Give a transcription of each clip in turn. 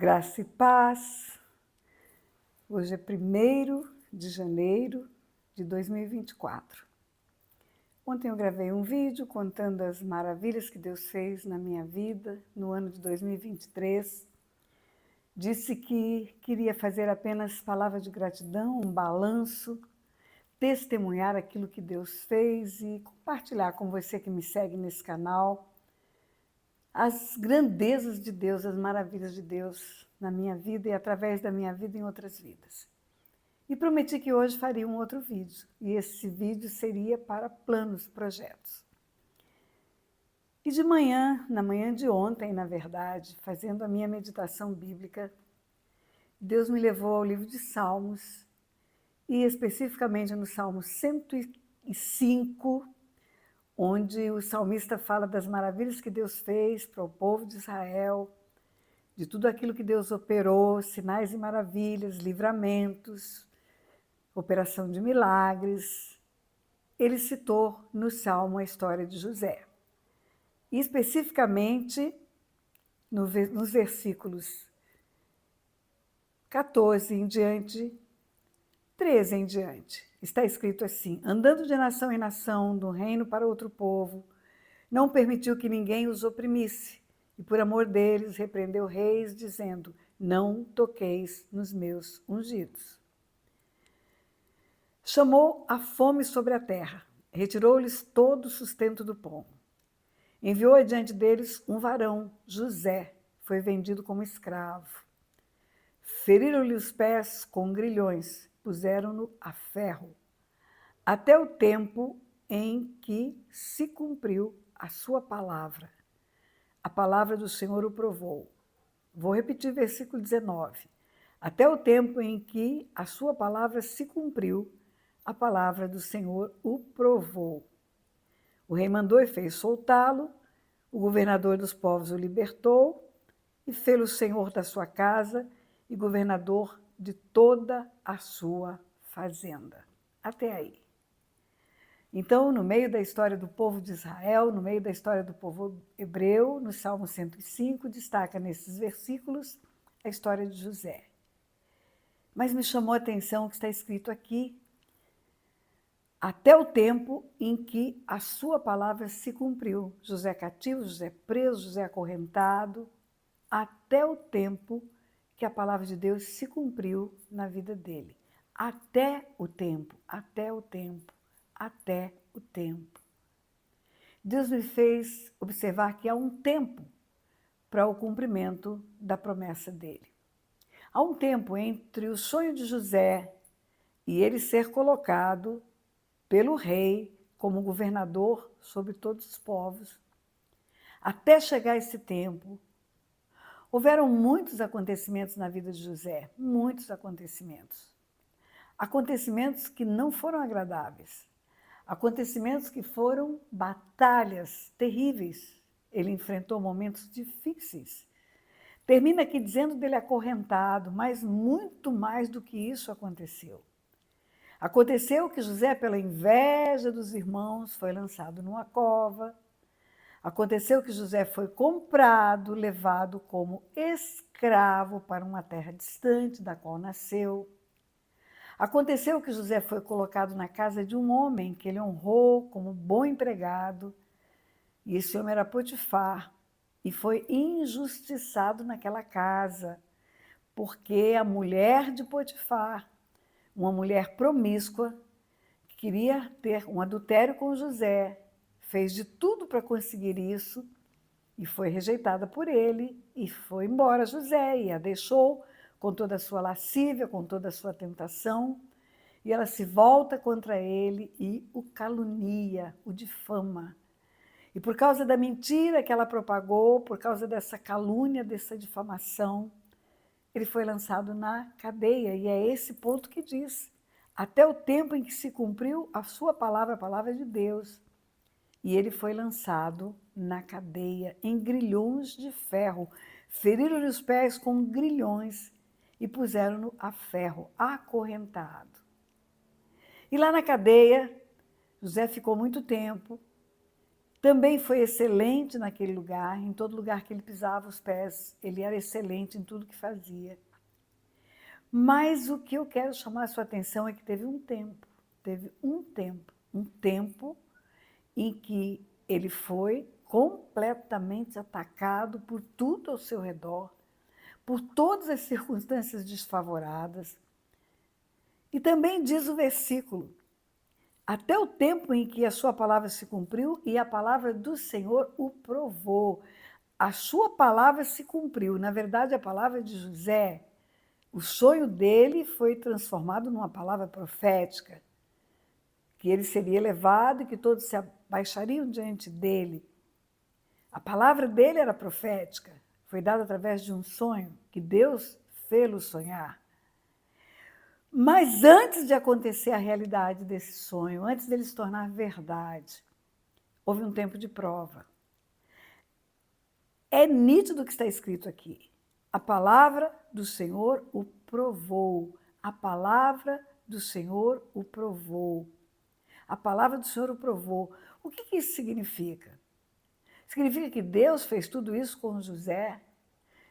Graça e paz. Hoje é 1º de janeiro de 2024. Ontem eu gravei um vídeo contando as maravilhas que Deus fez na minha vida no ano de 2023. Disse que queria fazer apenas palavra de gratidão, um balanço, testemunhar aquilo que Deus fez e compartilhar com você que me segue nesse canal as grandezas de Deus, as maravilhas de Deus na minha vida e através da minha vida em outras vidas. E prometi que hoje faria um outro vídeo, e esse vídeo seria para planos, projetos. E de manhã, na manhã de ontem, na verdade, fazendo a minha meditação bíblica, Deus me levou ao livro de Salmos, e especificamente no Salmo 105, onde o salmista fala das maravilhas que Deus fez para o povo de Israel, de tudo aquilo que Deus operou, sinais e maravilhas, livramentos, operação de milagres. Ele citou no Salmo a história de José. E especificamente nos versículos 14 em diante, 13 em diante. Está escrito assim: andando de nação em nação, do reino para outro povo, não permitiu que ninguém os oprimisse, e por amor deles repreendeu reis, dizendo: não toqueis nos meus ungidos. Chamou a fome sobre a terra, retirou-lhes todo o sustento do pão. Enviou adiante deles um varão, José, foi vendido como escravo. Feriram-lhe os pés com grilhões, puseram-no a ferro, até o tempo em que se cumpriu a sua palavra. A palavra do Senhor o provou. Vou repetir versículo 19. Até o tempo em que a sua palavra se cumpriu, a palavra do Senhor o provou. O rei mandou e fez soltá-lo, o governador dos povos o libertou e fê-lo senhor da sua casa e governador de toda a sua fazenda. Até aí. Então, no meio da história do povo de Israel, no meio da história do povo hebreu, no Salmo 105, destaca nesses versículos a história de José. Mas me chamou a atenção o que está escrito aqui: até o tempo em que a sua palavra se cumpriu. José cativo, José preso, José acorrentado, até o tempo que a palavra de Deus se cumpriu na vida dele. Até o tempo, até o tempo, até o tempo. Deus me fez observar que há um tempo para o cumprimento da promessa dele. Há um tempo entre o sonho de José e ele ser colocado pelo rei como governador sobre todos os povos. Até chegar esse tempo, houveram muitos acontecimentos na vida de José, muitos acontecimentos. Acontecimentos que não foram agradáveis, acontecimentos que foram batalhas terríveis. Ele enfrentou momentos difíceis. Termina aqui dizendo dele acorrentado, mas muito mais do que isso aconteceu. Aconteceu que José, pela inveja dos irmãos, foi lançado numa cova. Aconteceu que José foi comprado, levado como escravo para uma terra distante da qual nasceu. Aconteceu que José foi colocado na casa de um homem que ele honrou como bom empregado, e esse homem era Potifar, e foi injustiçado naquela casa, porque a mulher de Potifar, uma mulher promíscua, que queria ter um adultério com José, fez de tudo para conseguir isso e foi rejeitada por ele e foi embora José e a deixou com toda a sua lascívia, com toda a sua tentação, e ela se volta contra ele e o calunia, o difama. E por causa da mentira que ela propagou, por causa dessa calúnia, dessa difamação, ele foi lançado na cadeia, e é esse ponto que diz: até o tempo em que se cumpriu a sua palavra, a palavra de Deus. E ele foi lançado na cadeia, em grilhões de ferro. Feriram-lhe os pés com grilhões e puseram-no a ferro, acorrentado. E lá na cadeia, José ficou muito tempo, Também foi excelente naquele lugar, em todo lugar que ele pisava os pés, ele era excelente em tudo que fazia. Mas o que eu quero chamar a sua atenção é que teve um tempo em que ele foi completamente atacado por tudo ao seu redor, por todas as circunstâncias desfavoradas. E também diz o versículo, até o tempo em que a sua palavra se cumpriu e a palavra do Senhor o provou. A sua palavra se cumpriu. Na verdade, a palavra de José, o sonho dele foi transformado numa palavra profética, que ele seria levado e que todos se abaixariam diante dele. A palavra dele era profética, foi dada através de um sonho que Deus fê-lo sonhar. Mas antes de acontecer a realidade desse sonho, antes dele se tornar verdade, houve um tempo de prova. É nítido o que está escrito aqui. A palavra do Senhor o provou. A palavra do Senhor o provou. A palavra do Senhor o provou. O que isso significa? Significa que Deus fez tudo isso com José?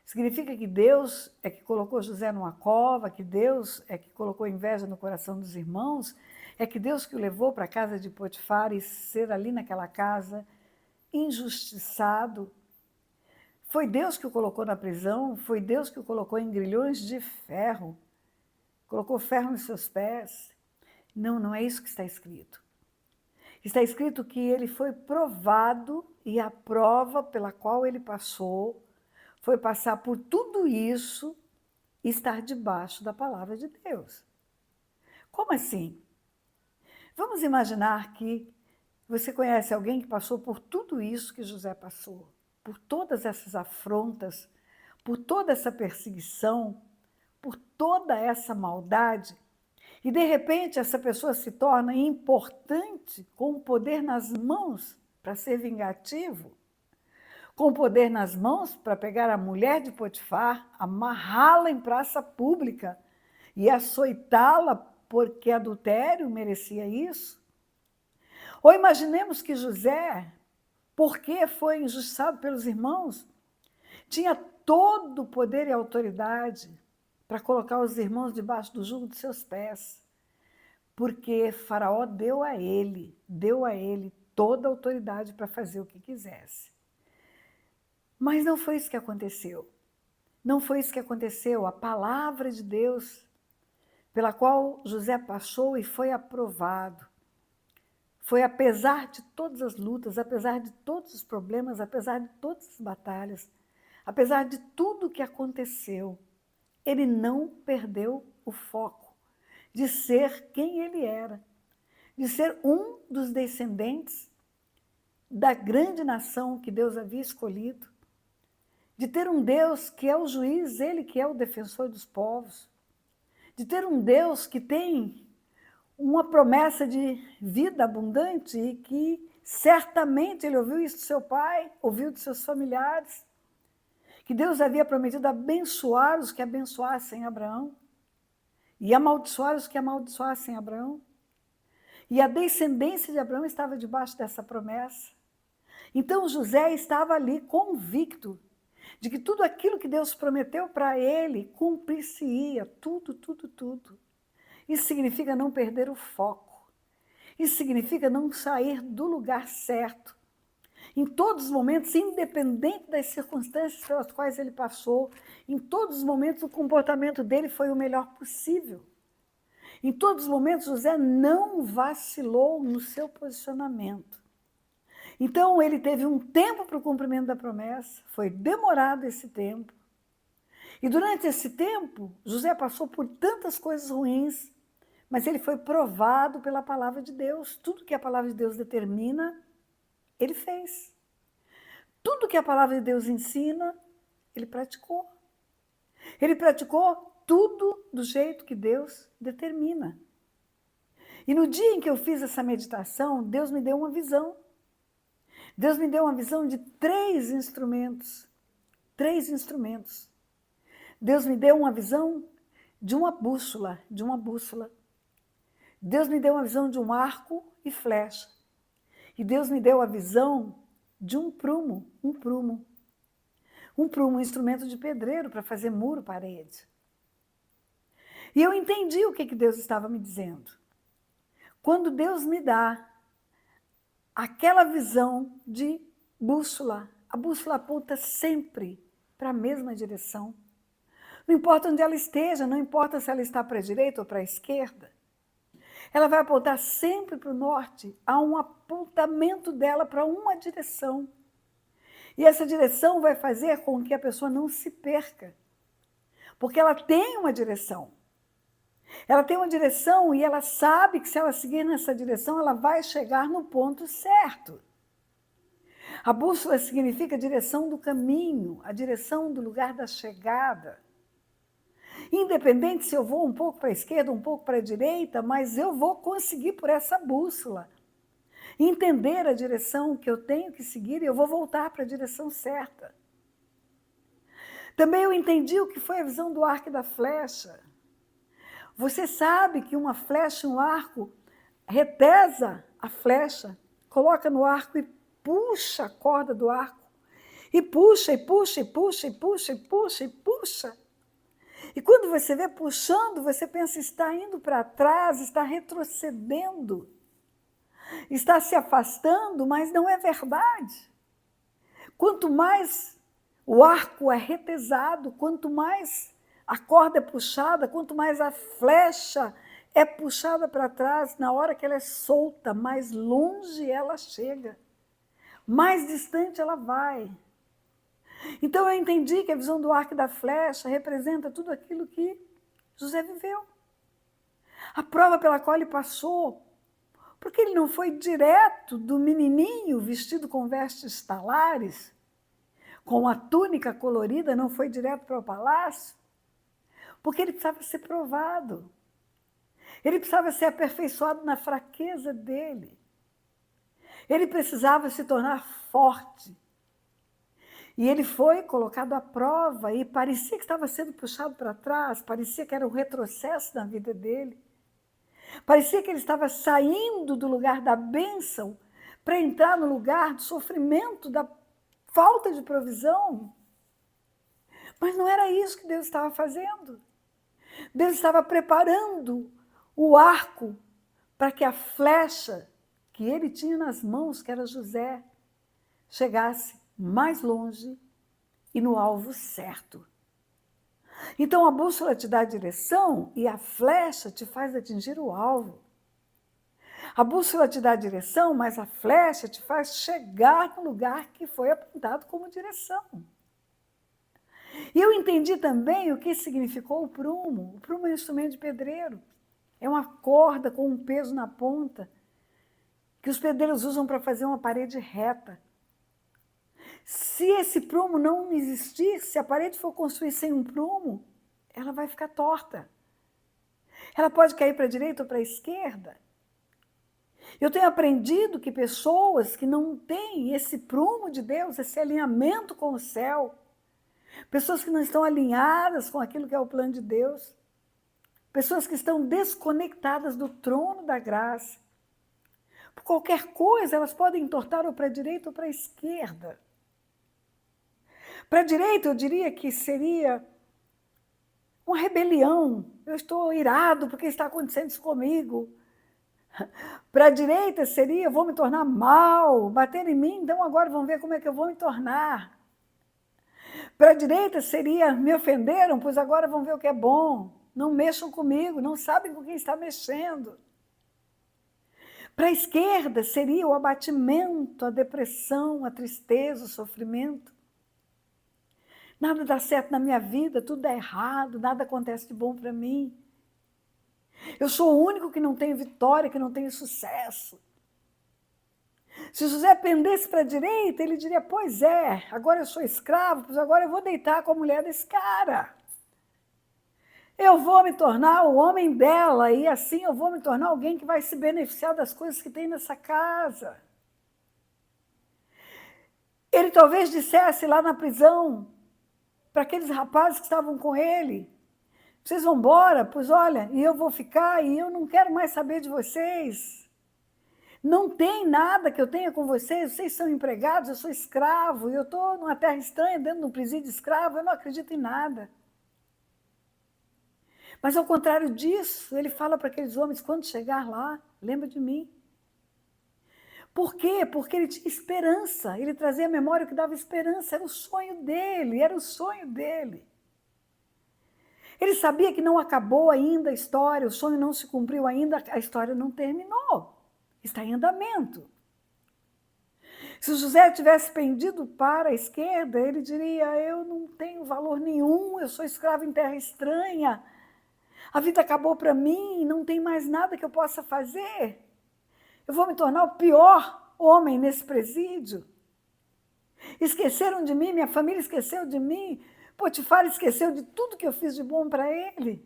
Significa que Deus é que colocou José numa cova, que Deus é que colocou inveja no coração dos irmãos? É que Deus que o levou para a casa de Potifar e ser ali naquela casa injustiçado? Foi Deus que o colocou na prisão? Foi Deus que o colocou em grilhões de ferro? Colocou ferro nos seus pés? Não, não é isso que está escrito. Está escrito que ele foi provado e a prova pela qual ele passou foi passar por tudo isso e estar debaixo da palavra de Deus. Como assim? Vamos imaginar que você conhece alguém que passou por tudo isso que José passou, por todas essas afrontas, por toda essa perseguição, por toda essa maldade, e de repente essa pessoa se torna importante, com o poder nas mãos para ser vingativo, com o poder nas mãos para pegar a mulher de Potifar, amarrá-la em praça pública e açoitá-la porque adultério merecia isso? Ou imaginemos que José, porque foi injustiçado pelos irmãos, tinha todo o poder e autoridade para colocar os irmãos debaixo do jugo de seus pés, porque Faraó deu a ele toda a autoridade para fazer o que quisesse. Mas não foi isso que aconteceu. Não foi isso que aconteceu. A palavra de Deus, pela qual José passou e foi aprovado, foi apesar de todas as lutas, apesar de todos os problemas, apesar de todas as batalhas, apesar de tudo o que aconteceu, ele não perdeu o foco de ser quem ele era, de ser um dos descendentes da grande nação que Deus havia escolhido, de ter um Deus que é o juiz, ele que é o defensor dos povos, de ter um Deus que tem uma promessa de vida abundante e que certamente ele ouviu isso do seu pai, ouviu dos seus familiares, que Deus havia prometido abençoar os que abençoassem Abraão e amaldiçoar os que amaldiçoassem Abraão. E a descendência de Abraão estava debaixo dessa promessa. Então José estava ali convicto de que tudo aquilo que Deus prometeu para ele cumprir-se-ia, tudo. Isso significa não perder o foco. Isso significa não sair do lugar certo. Em todos os momentos, independente das circunstâncias pelas quais ele passou, em todos os momentos o comportamento dele foi o melhor possível. Em todos os momentos, José não vacilou no seu posicionamento. Então, ele teve um tempo para o cumprimento da promessa, foi demorado esse tempo. E durante esse tempo, José passou por tantas coisas ruins, mas ele foi provado pela palavra de Deus. Tudo que a palavra de Deus determina, ele fez. Tudo que a palavra de Deus ensina, ele praticou. Ele praticou tudo do jeito que Deus determina. E no dia em que eu fiz essa meditação, Deus me deu uma visão. Deus me deu uma visão de 3 instrumentos. 3 instrumentos. Deus me deu uma visão de uma bússola, Deus me deu uma visão de um arco e flecha. E Deus me deu a visão de um prumo, um instrumento de pedreiro para fazer muro, parede. E eu entendi o que Deus estava me dizendo. Quando Deus me dá aquela visão de bússola, a bússola aponta sempre para a mesma direção. Não importa onde ela esteja, não importa se ela está para a direita ou para a esquerda, ela vai apontar sempre para o norte, há um apontamento dela para uma direção. E essa direção vai fazer com que a pessoa não se perca, porque ela tem uma direção. Ela tem uma direção e ela sabe que se ela seguir nessa direção, ela vai chegar no ponto certo. A bússola significa a direção do caminho, a direção do lugar da chegada. Independente se eu vou um pouco para a esquerda, um pouco para a direita, mas eu vou conseguir por essa bússola entender a direção que eu tenho que seguir e eu vou voltar para a direção certa. Também eu entendi o que foi a visão do arco e da flecha. Você sabe que uma flecha, um arco, retesa a flecha, coloca no arco e puxa a corda do arco. E puxa, e puxa, e puxa, e puxa, e puxa, e puxa. E quando você vê puxando, você pensa, está indo para trás, está retrocedendo, está se afastando, mas não é verdade. Quanto mais o arco é retesado, quanto mais a corda é puxada, quanto mais a flecha é puxada para trás, na hora que ela é solta, mais longe ela chega, mais distante ela vai. Então eu entendi que a visão do arco e da flecha representa tudo aquilo que José viveu. A prova pela qual ele passou, porque ele não foi direto do menininho vestido com vestes talares, com a túnica colorida, não foi direto para o palácio, porque ele precisava ser provado. Ele precisava ser aperfeiçoado na fraqueza dele. Ele precisava se tornar forte. E ele foi colocado à prova e parecia que estava sendo puxado para trás, parecia que era um retrocesso na vida dele. Parecia que ele estava saindo do lugar da bênção para entrar no lugar do sofrimento, da falta de provisão. Mas não era isso que Deus estava fazendo. Deus estava preparando o arco para que a flecha que ele tinha nas mãos, que era José, chegasse mais longe e no alvo certo. Então a bússola te dá a direção e a flecha te faz atingir o alvo. A bússola te dá a direção, mas a flecha te faz chegar no lugar que foi apontado como direção. E eu entendi também o que significou o prumo. O prumo é um instrumento de pedreiro. É uma corda com um peso na ponta que os pedreiros usam para fazer uma parede reta. Se esse prumo não existir, se a parede for construída sem um prumo, ela vai ficar torta. Ela pode cair para a direita ou para a esquerda. Eu tenho aprendido que pessoas que não têm esse prumo de Deus, esse alinhamento com o céu, pessoas que não estão alinhadas com aquilo que é o plano de Deus, pessoas que estão desconectadas do trono da graça, por qualquer coisa elas podem entortar ou para a direita ou para a esquerda. Para a direita, eu diria que seria uma rebelião. Eu estou irado porque está acontecendo isso comigo. Para a direita seria, eu vou me tornar mal, bater em mim, então agora vamos ver como é que eu vou me tornar. Para a direita seria, me ofenderam, pois agora vão ver o que é bom. Não mexam comigo, não sabem com quem está mexendo. Para a esquerda seria o abatimento, a depressão, a tristeza, o sofrimento. Nada dá certo na minha vida, tudo dá errado, nada acontece de bom para mim. Eu sou o único que não tenho vitória, que não tenho sucesso. Se José pendesse para a direita, ele diria, pois é, agora eu sou escravo, pois agora eu vou deitar com a mulher desse cara. Eu vou me tornar o homem dela e assim eu vou me tornar alguém que vai se beneficiar das coisas que tem nessa casa. Ele talvez dissesse lá na prisão, para aqueles rapazes que estavam com ele, vocês vão embora? Pois olha, e eu vou ficar e eu não quero mais saber de vocês. Não tem nada que eu tenha com vocês são empregados, eu sou escravo, e eu estou numa terra estranha, dentro de um presídio escravo, eu não acredito em nada. Mas, ao contrário disso, ele fala para aqueles homens, quando chegar lá, lembra de mim. Por quê? Porque ele tinha esperança, ele trazia a memória que dava esperança, era o sonho dele, era o sonho dele. Ele sabia que não acabou ainda a história, o sonho não se cumpriu ainda, a história não terminou, está em andamento. Se o José tivesse pendido para a esquerda, ele diria, eu não tenho valor nenhum, eu sou escravo em terra estranha, a vida acabou para mim, não tem mais nada que eu possa fazer. Eu vou me tornar o pior homem nesse presídio. Esqueceram de mim, minha família esqueceu de mim, Potifar esqueceu de tudo que eu fiz de bom para ele.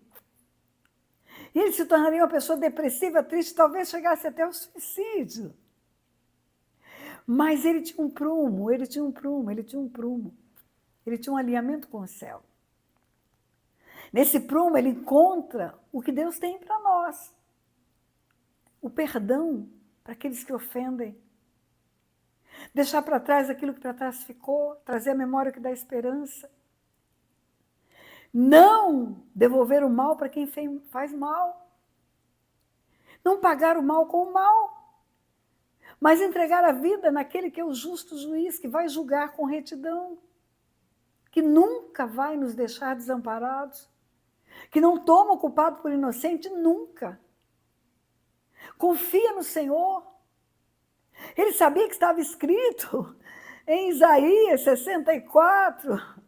E ele se tornaria uma pessoa depressiva, triste, talvez chegasse até ao suicídio. Mas ele tinha um prumo, ele tinha um alinhamento com o céu. Nesse prumo ele encontra o que Deus tem para nós. O perdão para aqueles que ofendem. Deixar para trás aquilo que para trás ficou, trazer a memória que dá esperança. Não devolver o mal para quem faz mal. Não pagar o mal com o mal. Mas entregar a vida naquele que é o justo juiz, que vai julgar com retidão. Que nunca vai nos deixar desamparados. Que não toma o culpado por inocente nunca. Confia no Senhor. Ele sabia que estava escrito em Isaías 64,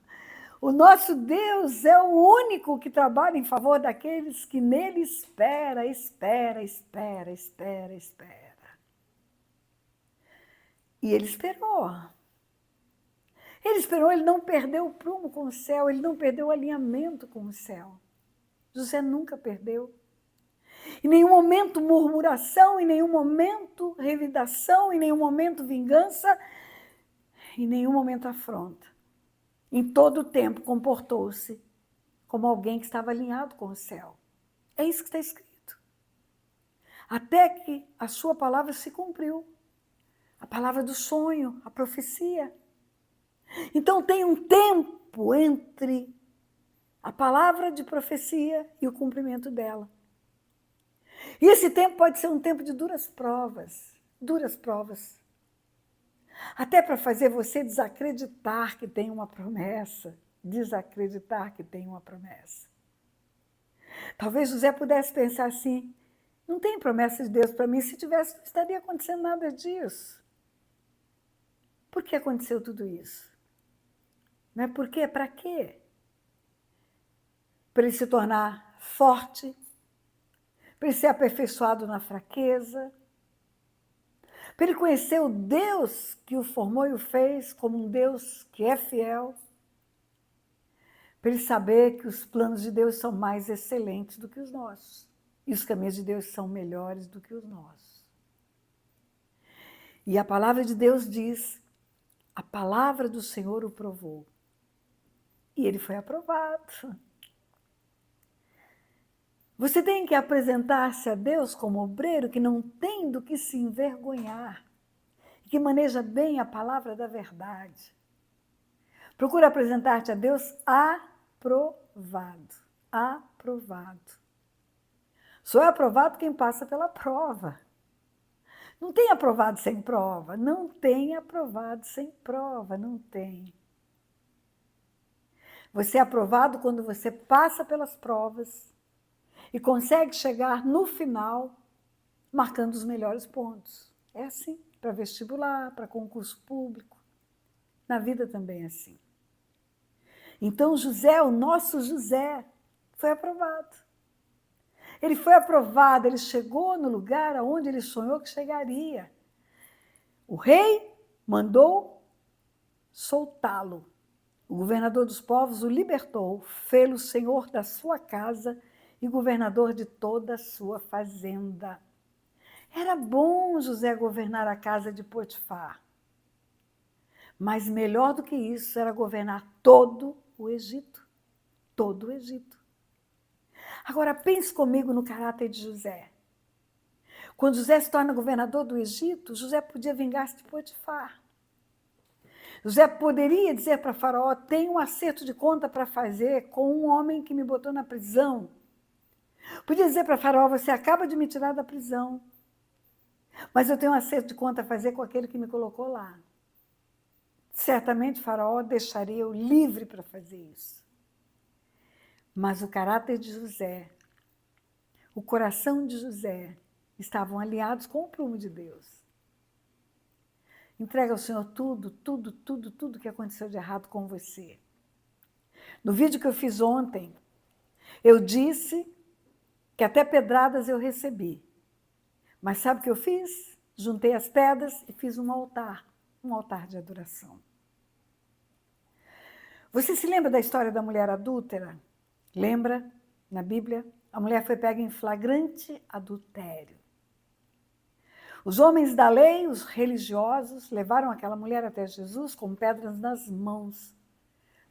o nosso Deus é o único que trabalha em favor daqueles que nele espera. E ele esperou. Ele não perdeu o prumo com o céu, ele não perdeu o alinhamento com o céu. José nunca perdeu. Em nenhum momento murmuração, em nenhum momento revidação, em nenhum momento vingança, em nenhum momento afronta. Em todo o tempo comportou-se como alguém que estava alinhado com o céu. É isso que está escrito. Até que a sua palavra se cumpriu. A palavra do sonho, a profecia. Então tem um tempo entre a palavra de profecia e o cumprimento dela. E esse tempo pode ser um tempo de duras provas. Até para fazer você desacreditar que tem uma promessa. Talvez José pudesse pensar assim, não tem promessa de Deus para mim, se tivesse não estaria acontecendo nada disso. Por que aconteceu tudo isso? Não é por quê? Para quê? Para ele se tornar forte, para ele ser aperfeiçoado na fraqueza, para ele conhecer o Deus que o formou e o fez como um Deus que é fiel, para ele saber que os planos de Deus são mais excelentes do que os nossos, e os caminhos de Deus são melhores do que os nossos. E a palavra de Deus diz, a palavra do Senhor o provou, e ele foi aprovado. Você tem que apresentar-se a Deus como obreiro que não tem do que se envergonhar, que maneja bem a palavra da verdade. Procura apresentar-te a Deus aprovado. Só é aprovado quem passa pela prova. Não tem aprovado sem prova, não tem. Você é aprovado quando você passa pelas provas e consegue chegar no final marcando os melhores pontos. É assim, para vestibular, para concurso público. Na vida também é assim. Então José, o nosso José, foi aprovado. Ele foi aprovado, ele chegou no lugar aonde ele sonhou que chegaria. O rei mandou soltá-lo. O governador dos povos o libertou, fê-lo senhor da sua casa e governador de toda a sua fazenda. Era bom José governar a casa de Potifar. Mas melhor do que isso era governar todo o Egito. Todo o Egito. Agora pense comigo no caráter de José. Quando José se torna governador do Egito, José podia vingar-se de Potifar. José poderia dizer para Faraó: tenho um acerto de conta para fazer com um homem que me botou na prisão. Podia dizer para Faraó: você acaba de me tirar da prisão, mas eu tenho um acerto de conta a fazer com aquele que me colocou lá. Certamente Faraó deixaria eu livre para fazer isso. Mas o caráter de José, o coração de José, estavam aliados com o prumo de Deus. Entrega ao Senhor tudo que aconteceu de errado com você. No vídeo que eu fiz ontem, eu disse que até pedradas eu recebi. Mas sabe o que eu fiz? Juntei as pedras e fiz um altar de adoração. Você se lembra da história da mulher adúltera? Lembra? Na Bíblia, a mulher foi pega em flagrante adultério. Os homens da lei, os religiosos, levaram aquela mulher até Jesus com pedras nas mãos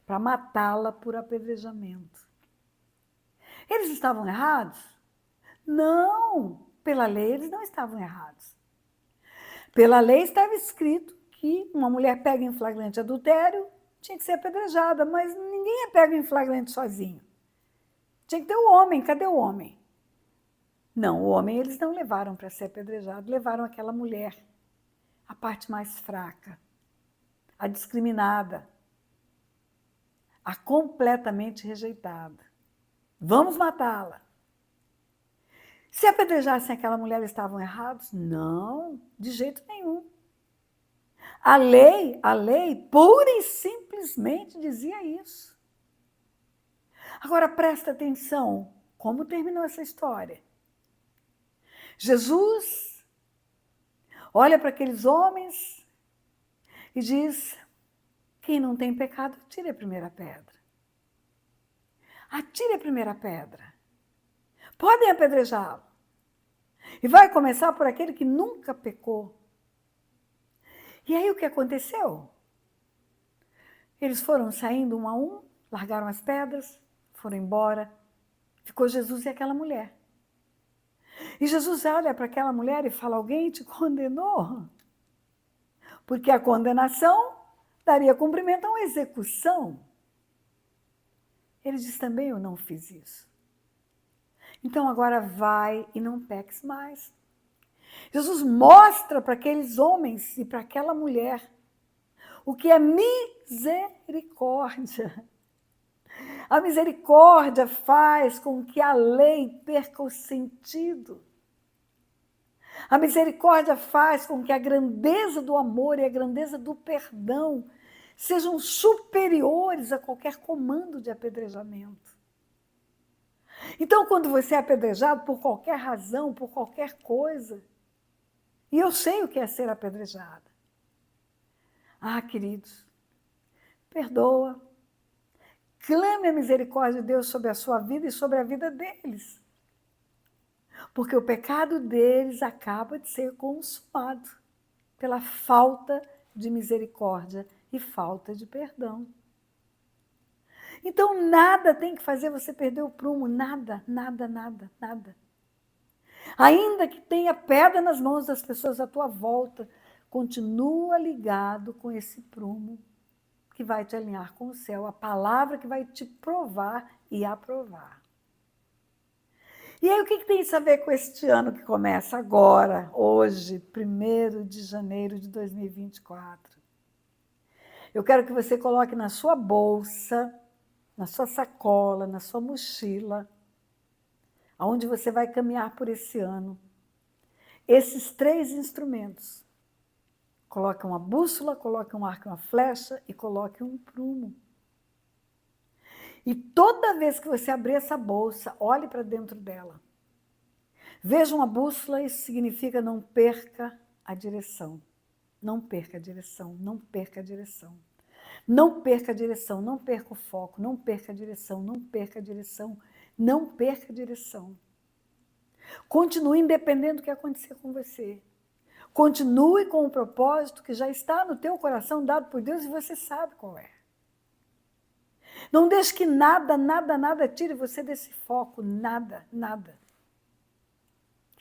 para matá-la por apedrejamento. Eles estavam errados? Não! Pela lei, eles não estavam errados. Pela lei estava escrito que uma mulher pega em flagrante adultério tinha que ser apedrejada, mas ninguém é pego em flagrante sozinho. Tinha que ter o homem. Cadê o homem? Não, o homem eles não levaram para ser apedrejado, levaram aquela mulher, a parte mais fraca, a discriminada, a completamente rejeitada. Vamos matá-la. Se apedrejassem aquela mulher, eles estavam errados? Não, de jeito nenhum. A lei, pura e simplesmente dizia isso. Agora, presta atenção, como terminou essa história? Jesus olha para aqueles homens e diz: quem não tem pecado, atire a primeira pedra. Atire a primeira pedra. Podem apedrejá-lo. E vai começar por aquele que nunca pecou. E aí o que aconteceu? Eles foram saindo um a um, largaram as pedras, foram embora. Ficou Jesus e aquela mulher. E Jesus olha para aquela mulher e fala: alguém te condenou? Porque a condenação daria cumprimento a uma execução. Ele diz também: eu não fiz isso. Então agora vai e não peques mais. Jesus mostra para aqueles homens e para aquela mulher o que é misericórdia. A misericórdia faz com que a lei perca o sentido. A misericórdia faz com que a grandeza do amor e a grandeza do perdão sejam superiores a qualquer comando de apedrejamento. Então, quando você é apedrejado por qualquer razão, por qualquer coisa, e eu sei o que é ser apedrejada. Ah, queridos, perdoa. Clame a misericórdia de Deus sobre a sua vida e sobre a vida deles. Porque o pecado deles acaba de ser consumado pela falta de misericórdia e falta de perdão. Então, nada tem que fazer você perder o prumo, nada. Ainda que tenha pedra nas mãos das pessoas à tua volta, continua ligado com esse prumo que vai te alinhar com o céu, a palavra que vai te provar e aprovar. E aí, o que tem isso a ver com este ano que começa agora, hoje, 1º de janeiro de 2024? Eu quero que você coloque na sua bolsa, na sua sacola, na sua mochila, aonde você vai caminhar por esse ano, esses 3 instrumentos. Coloque uma bússola, coloque um arco e uma flecha e coloque um prumo. E toda vez que você abrir essa bolsa, olhe para dentro dela. Veja uma bússola, isso significa não perca a direção. Não perca a direção, não perca a direção. Não perca a direção, não perca o foco, não perca a direção, não perca a direção, não perca a direção. Continue independente do que acontecer com você. Continue com o propósito que já está no teu coração, dado por Deus, e você sabe qual é. Não deixe que nada tire você desse foco, nada.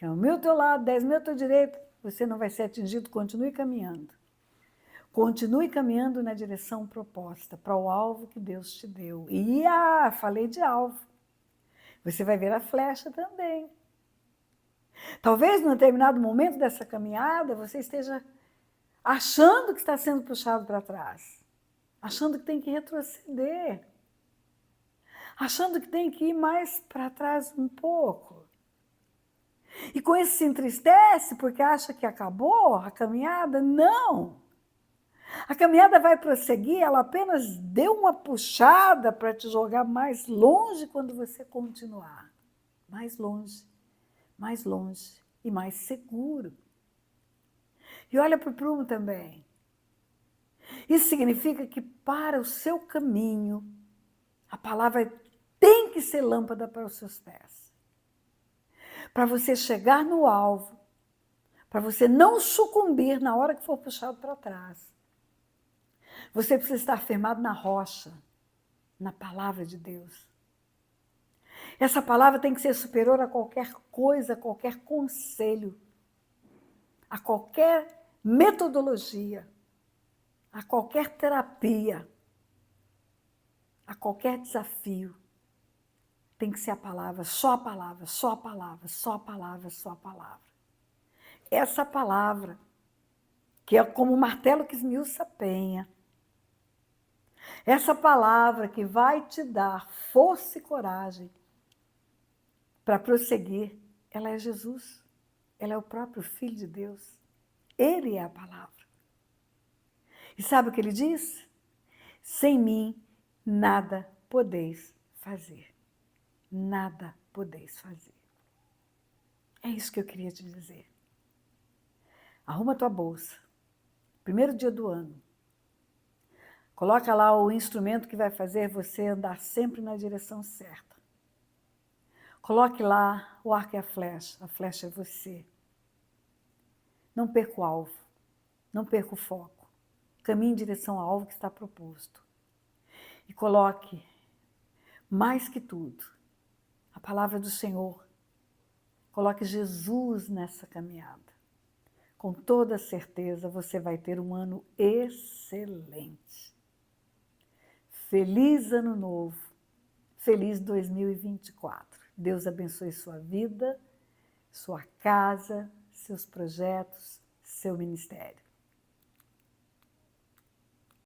que 1.000 ao teu lado, 10.000 à tua direita, você não vai ser atingido, continue caminhando. Continue caminhando na direção proposta, para o alvo que Deus te deu. E, falei de alvo. Você vai ver a flecha também. Talvez, num determinado momento dessa caminhada, você esteja achando que está sendo puxado para trás. Achando que tem que retroceder. Achando que tem que ir mais para trás um pouco. E com isso se entristece porque acha que acabou a caminhada? Não! A caminhada vai prosseguir, ela apenas deu uma puxada para te jogar mais longe quando você continuar. Mais longe e mais seguro. E olha para o prumo também. Isso significa que para o seu caminho, a palavra tem que ser lâmpada para os seus pés. Para você chegar no alvo, para você não sucumbir na hora que for puxado para trás. Você precisa estar firmado na rocha, na palavra de Deus. Essa palavra tem que ser superior a qualquer coisa, a qualquer conselho, a qualquer metodologia, a qualquer terapia, a qualquer desafio. Tem que ser a palavra, só a palavra, só a palavra, só a palavra, só a palavra. Essa palavra, que é como um martelo que esmiuça a penha, essa palavra que vai te dar força e coragem para prosseguir, ela é Jesus. Ela é o próprio Filho de Deus. Ele é a palavra. E sabe o que ele diz? Sem mim, nada podeis fazer. Nada podeis fazer. É isso que eu queria te dizer. Arruma a tua bolsa. Primeiro dia do ano. Coloca lá o instrumento que vai fazer você andar sempre na direção certa. Coloque lá o arco e a flecha é você. Não perca o alvo, não perca o foco. Caminhe em direção ao alvo que está proposto. E coloque, mais que tudo, a palavra do Senhor. Coloque Jesus nessa caminhada. Com toda certeza você vai ter um ano excelente. Feliz Ano Novo, feliz 2024. Deus abençoe sua vida, sua casa, seus projetos, seu ministério.